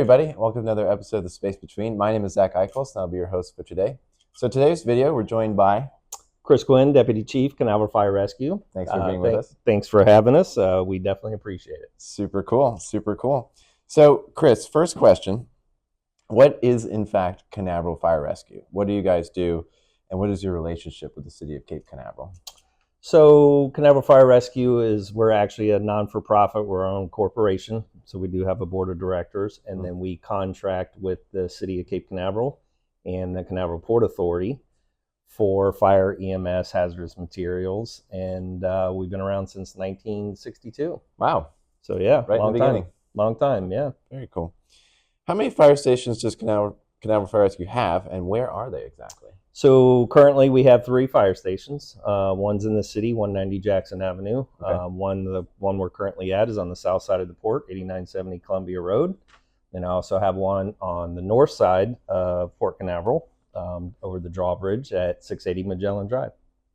everybody, welcome to another episode of The Space Between. My name is Zach Eichholz, and I'll be your host for today. So today's video, we're joined by... Chris Quinn, Deputy Chief, Canaveral Fire Rescue. Thanks for being with us. Thanks for having us. We definitely appreciate it. Super cool, super cool. So Chris, first question, what is in fact Canaveral Fire Rescue? What do you guys do, and what is your relationship with the city of Cape Canaveral? So Canaveral Fire Rescue we're actually a non-for-profit, we're our own corporation. So we do have a board of directors, and then we contract with the city of Cape Canaveral and the Canaveral Port Authority for fire, EMS, hazardous materials. And we've been around since 1962. Wow. So yeah, right in the beginning. Long time, yeah. Very cool. How many fire stations does Canaveral Fire Rescue have, and where are they exactly? So currently we have 3 fire stations. One's in the city, 190 Jackson Avenue. Okay. The one we're currently at is on the south side of the port, 8970 Columbia Road. And I also have one on the north side of Port Canaveral, over the drawbridge at 680 Magellan Drive.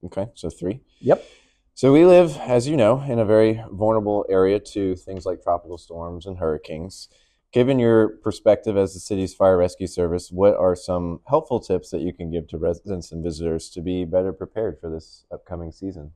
Okay, so 3. Yep. So we live, as you know, in a very vulnerable area to things like tropical storms and hurricanes. Given your perspective as the city's fire rescue service, what are some helpful tips that you can give to residents and visitors to be better prepared for this upcoming season?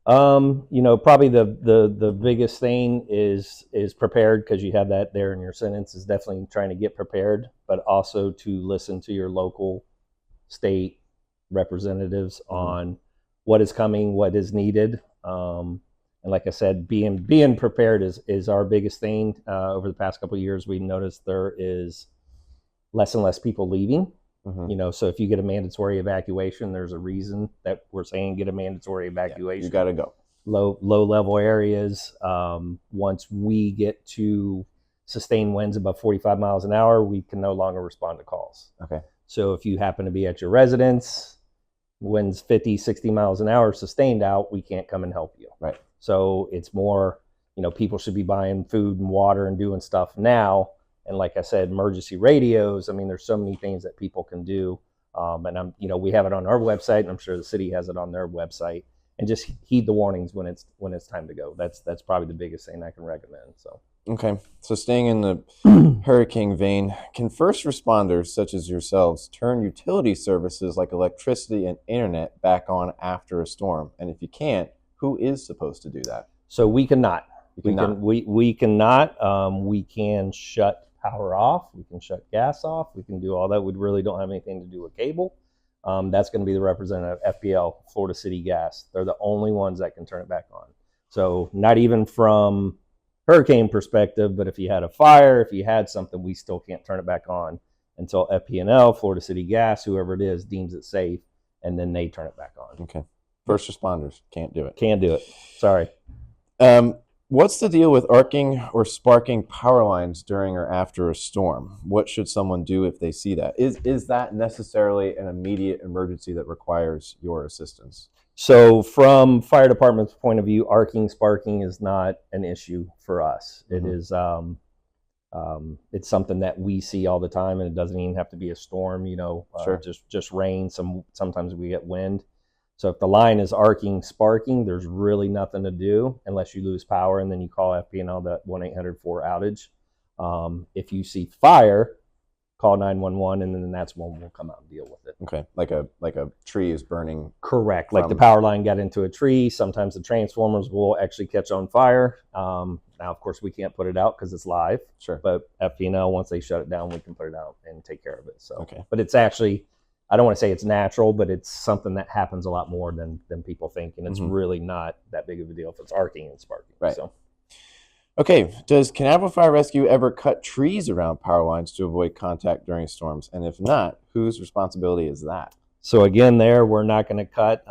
Probably the biggest thing is prepared, because you have that there in your sentence, is definitely trying to get prepared, but also to listen to your local state representatives on what is coming, what is needed. And like I said, being prepared is our biggest thing. Over the past couple of years, we noticed there is less and less people leaving. So if you get a mandatory evacuation, there's a reason that we're saying get a mandatory evacuation. You got to go. Low level areas. Once we get to sustained winds above 45 miles an hour, we can no longer respond to calls. Okay. So if you happen to be at your residence, winds 50, 60 miles an hour sustained out, we can't come and help you. Right. So it's more, people should be buying food and water and doing stuff now. And like I said, emergency radios. I mean, there's so many things that people can do. And we have it on our website, and I'm sure the city has it on their website. And just heed the warnings when it's time to go. That's probably the biggest thing I can recommend. So. Okay. So staying in the hurricane vein, can first responders such as yourselves turn utility services like electricity and internet back on after a storm? And if you can't, who is supposed to do that? So we cannot. We cannot. We cannot. We can shut power off. We can shut gas off. We can do all that. We really don't have anything to do with cable. That's going to be the representative, FPL, Florida City Gas. They're the only ones that can turn it back on. So not even from hurricane perspective, but if you had a fire, if you had something, we still can't turn it back on until FPL, Florida City Gas, whoever it is, deems it safe, and then they turn it back on. Okay. First responders can't do it. Can't do it. Sorry. What's the deal with arcing or sparking power lines during or after a storm? What should someone do if they see that? Is that necessarily an immediate emergency that requires your assistance? So from fire department's point of view, arcing, sparking is not an issue for us. It is, it's something that we see all the time, and it doesn't even have to be a storm, Sure. Just rain. Sometimes we get wind. So if the line is arcing, sparking, there's really nothing to do unless you lose power, and then you call FP&L, that 1-800-4 outage. If you see fire, call 911, and then that's when we'll come out and deal with it. Okay, like a tree is burning. Correct. Like the power line got into a tree. Sometimes the transformers will actually catch on fire. Now, of course, we can't put it out because it's live. Sure. But FP&L, once they shut it down, we can put it out and take care of it. So. Okay. But it's actually, I don't want to say it's natural, but it's something that happens a lot more than people think, and it's really not that big of a deal if it's arcing and sparking. Right. So. Okay, does Canaveral Fire Rescue ever cut trees around power lines to avoid contact during storms? And if not, whose responsibility is that? So again, we're not going to cut.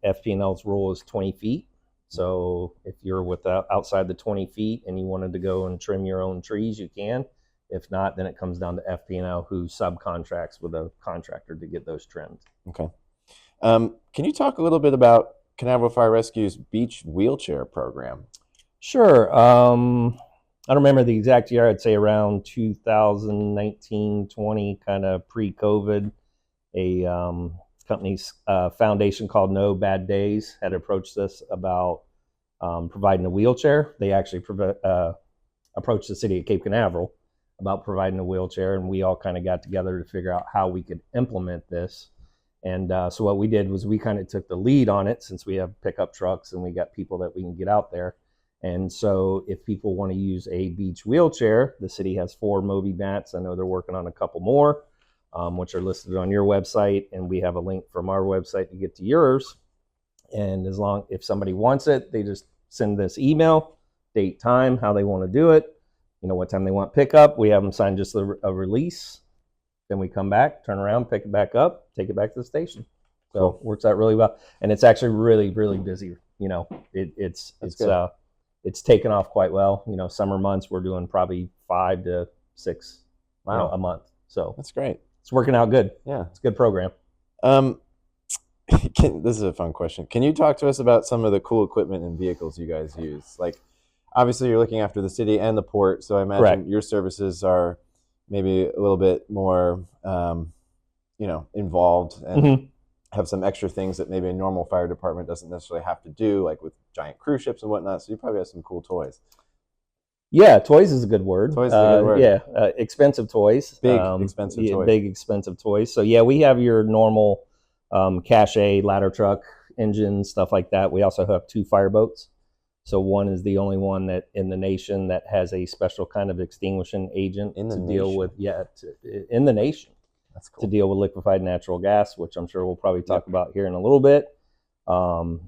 FP&L's rule is 20 feet. So if you're outside the 20 feet and you wanted to go and trim your own trees, you can. If not, then it comes down to FP&L, who subcontracts with a contractor to get those trimmed. Okay. Can you talk a little bit about Canaveral Fire Rescue's beach wheelchair program? Sure. I don't remember the exact year. I'd say around 2019, 20, kind of pre-COVID. A company's foundation called No Bad Days had approached us about providing a wheelchair. They actually approached the city of Cape Canaveral about providing a wheelchair, and we all kind of got together to figure out how we could implement this. And so what we did was we kind of took the lead on it, since we have pickup trucks and we got people that we can get out there. And so if people want to use a beach wheelchair, the city has 4 Moby mats. I know they're working on a couple more, which are listed on your website, and we have a link from our website to get to yours. And if somebody wants it, they just send this email, date, time, how they want to do it, what time they want pickup. We have them sign just a release. Then we come back, turn around, pick it back up, take it back to the station. So it works out really well, and it's actually really, really busy. It's taken off quite well. Summer months we're doing probably 5 to 6 a month. So that's great. It's working out good. Yeah, it's a good program. This is a fun question. Can you talk to us about some of the cool equipment and vehicles you guys use? Like, obviously you're looking after the city and the port, so I imagine Correct. Your services are maybe a little bit more, involved and have some extra things that maybe a normal fire department doesn't necessarily have to do, like with giant cruise ships and whatnot. So you probably have some cool toys. Yeah, toys is a good word. Toys is a good word. Yeah, expensive toys. Big, expensive toys. Big, expensive toys. So yeah, we have your normal cache, ladder truck, engines, stuff like that. We also have 2 fireboats. So one is the only one that in the nation that has a special kind of extinguishing agent deal with, in the nation. That's cool. To deal with liquefied natural gas, which I'm sure we'll probably talk about here in a little bit.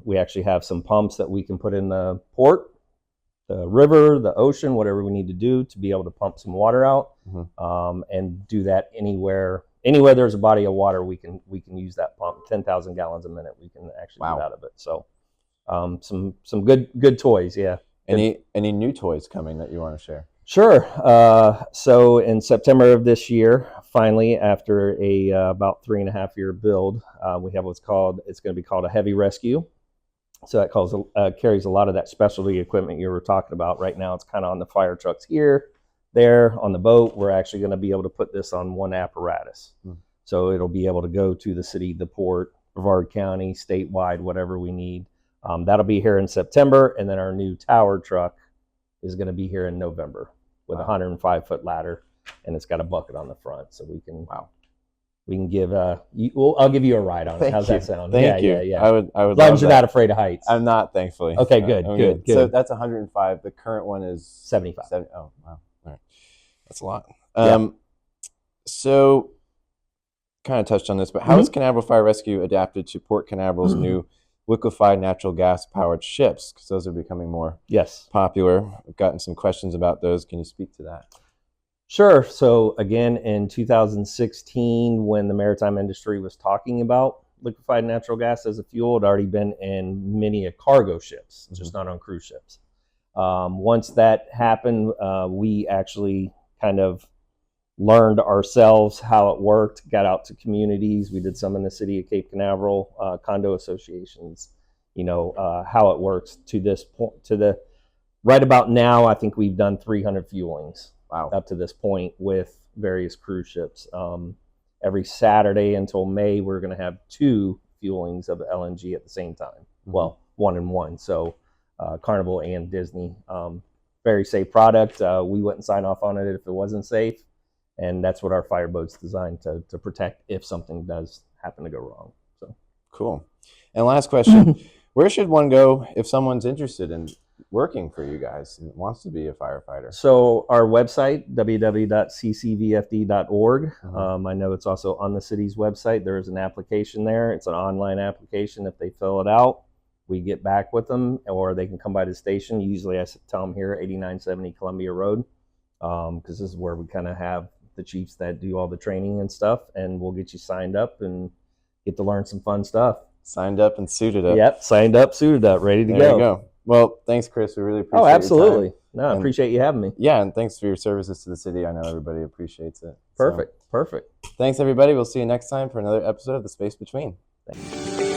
We actually have some pumps that we can put in the port, the river, the ocean, whatever we need to do to be able to pump some water out, and do that anywhere there's a body of water. We can use that pump. 10,000 gallons a minute we can actually get out of it. So some good toys. Yeah. Any new toys coming that you want to share? Sure. So in September of this year, finally, after about 3.5 year build, we have it's going to be called a heavy rescue. So that carries a lot of that specialty equipment you were talking about. Right now, it's kind of on the fire trucks here, there, on the boat. We're actually going to be able to put this on one apparatus. So it'll be able to go to the city, the port, Brevard County, statewide, whatever we need. That'll be here in September, and then our new tower truck is going to be here in November with a 105-foot ladder, and it's got a bucket on the front, so we can give I'll give you a ride on it. How's that sound? Thank you. Yeah. I would. As long as you're not afraid of heights. I'm not, thankfully. Okay, good. So that's 105. The current one is 75. Oh, wow. All right, that's a lot. So, kind of touched on this, but how is Canaveral Fire Rescue adapted to Port Canaveral's new liquefied natural gas powered ships? Because those are becoming more popular. I've gotten some questions about those. Can you speak to that? Sure. So again, in 2016, when the maritime industry was talking about liquefied natural gas as a fuel, it had already been in many cargo ships, just not on cruise ships. Once that happened, we actually kind of learned ourselves how it worked, got out to communities. We did some in the city of Cape Canaveral, condo associations, how it works to this point, right about now, I think we've done 300 fuelings up to this point with various cruise ships. Every Saturday until May, we're going to have 2 fuelings of LNG at the same time. Well, 1 and 1. So Carnival and Disney, very safe product. We wouldn't sign off on it if it wasn't safe. And that's what our fireboat's designed to protect if something does happen to go wrong. So cool. And last question, where should one go if someone's interested in working for you guys and wants to be a firefighter? So our website, www.ccvfd.org. I know it's also on the city's website. There is an application there. It's an online application. If they fill it out, we get back with them, or they can come by the station. Usually I tell them here, 8970 Columbia Road, because this is where we kind of have the chiefs that do all the training and stuff, and we'll get you signed up and get to learn some fun stuff. Signed up and suited up. Yep, signed up, suited up, ready to go. There you go. Well, thanks, Chris. We really appreciate it. Oh, absolutely. No, I appreciate you having me. Yeah, and thanks for your services to the city. I know everybody appreciates it. Perfect. Thanks, everybody. We'll see you next time for another episode of The Space Between. Thanks.